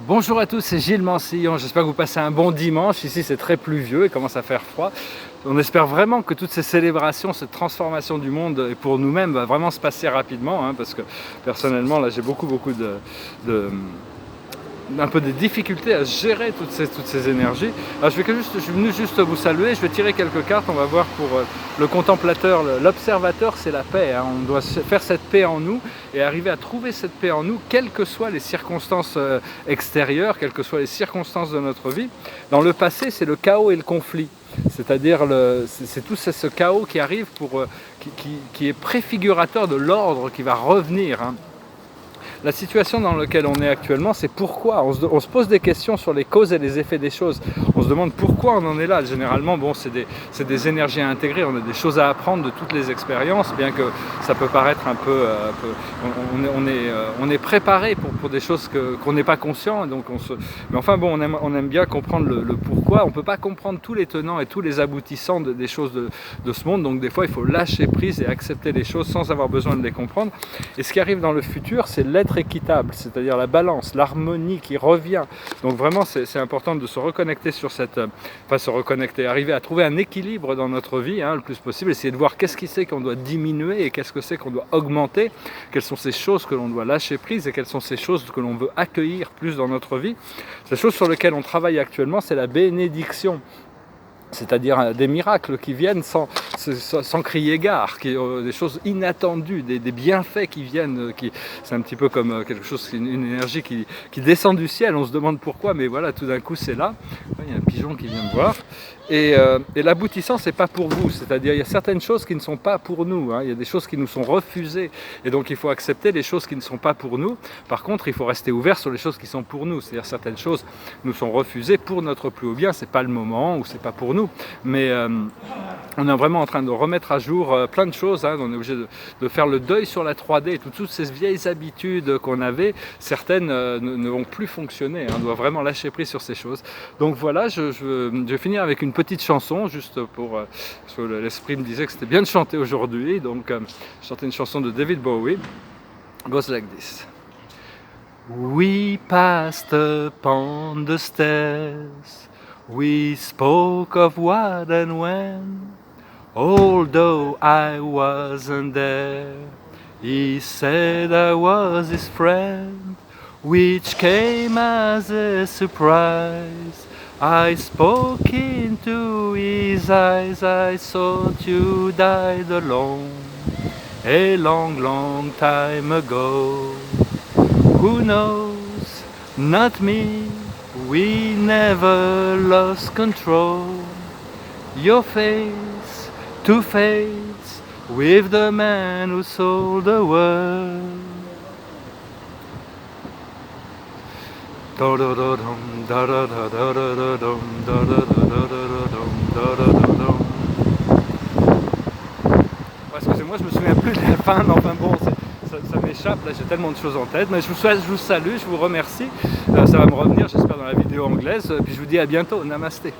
Bonjour à tous, c'est Gilles Mancillon, j'espère que vous passez un bon dimanche. Ici c'est très pluvieux, il commence à faire froid. On espère vraiment que toutes ces célébrations, cette transformation du monde et pour nous-mêmes va vraiment se passer rapidement, parce que personnellement là j'ai beaucoup de, un peu des difficultés à gérer toutes ces énergies. Alors je suis venu juste vous saluer, je vais tirer quelques cartes, on va voir pour le contemplateur, l'observateur c'est la paix, on doit faire cette paix en nous et arriver à trouver cette paix en nous, quelles que soient les circonstances extérieures, quelles que soient les circonstances de notre vie. Dans le passé c'est le chaos et le conflit, c'est-à-dire c'est tout ce chaos qui arrive, qui est préfigurateur de l'ordre qui va revenir. La situation dans laquelle on est actuellement, c'est pourquoi. On se pose des questions sur les causes et les effets des choses. On se demande pourquoi on en est là. Généralement, bon, c'est des énergies à intégrer, on a des choses à apprendre de toutes les expériences, bien que ça peut paraître un peu... on est préparé pour des choses qu'on n'est pas conscient. Donc mais enfin, bon, on aime bien comprendre le pourquoi. On ne peut pas comprendre tous les tenants et tous les aboutissants des choses de ce monde. Donc des fois, il faut lâcher prise et accepter les choses sans avoir besoin de les comprendre. Et ce qui arrive dans le futur, c'est l'être équitable, c'est-à-dire la balance, l'harmonie qui revient. Donc vraiment c'est important de se reconnecter sur arriver à trouver un équilibre dans notre vie, le plus possible, essayer de voir qu'est-ce qui c'est qu'on doit diminuer et qu'est-ce que c'est qu'on doit augmenter, quelles sont ces choses que l'on doit lâcher prise et quelles sont ces choses que l'on veut accueillir plus dans notre vie. Ces choses sur lesquelles on travaille actuellement, c'est la bénédiction. C'est-à-dire des miracles qui viennent sans crier gare, des choses inattendues, des bienfaits qui viennent, c'est un petit peu comme quelque chose, une énergie qui descend du ciel, on se demande pourquoi, mais voilà, tout d'un coup c'est là. Il y a un pigeon qui vient me voir. Et l'aboutissant, c'est pas pour vous, c'est-à-dire il y a certaines choses qui ne sont pas pour nous, il y a des choses qui nous sont refusées, et donc il faut accepter les choses qui ne sont pas pour nous. Par contre, il faut rester ouvert sur les choses qui sont pour nous, c'est-à-dire certaines choses nous sont refusées pour notre plus haut bien, c'est pas le moment ou c'est pas pour nous, mais on est vraiment en train de remettre à jour plein de choses, on est obligé de faire le deuil sur la 3D, toutes ces vieilles habitudes qu'on avait, certaines ne vont plus fonctionner, on doit vraiment lâcher prise sur ces choses. Donc voilà, je vais finir avec une petite chanson, juste parce que l'esprit me disait que c'était bien de chanter aujourd'hui, donc je chantais une chanson de David Bowie, goes like this. We passed upon the stairs, we spoke of what and when, although I wasn't there, he said I was his friend, which came as a surprise. I spoke into his eyes, I thought you died alone, a long, long time ago. Who knows? Not me, we never lost control. Your face to face with the man who sold the world. Excusez-moi, je me souviens plus de la fin, mais enfin bon, ça m'échappe, là j'ai tellement de choses en tête, mais je vous salue, je vous remercie, ça va me revenir j'espère dans la vidéo anglaise, puis je vous dis à bientôt, namasté.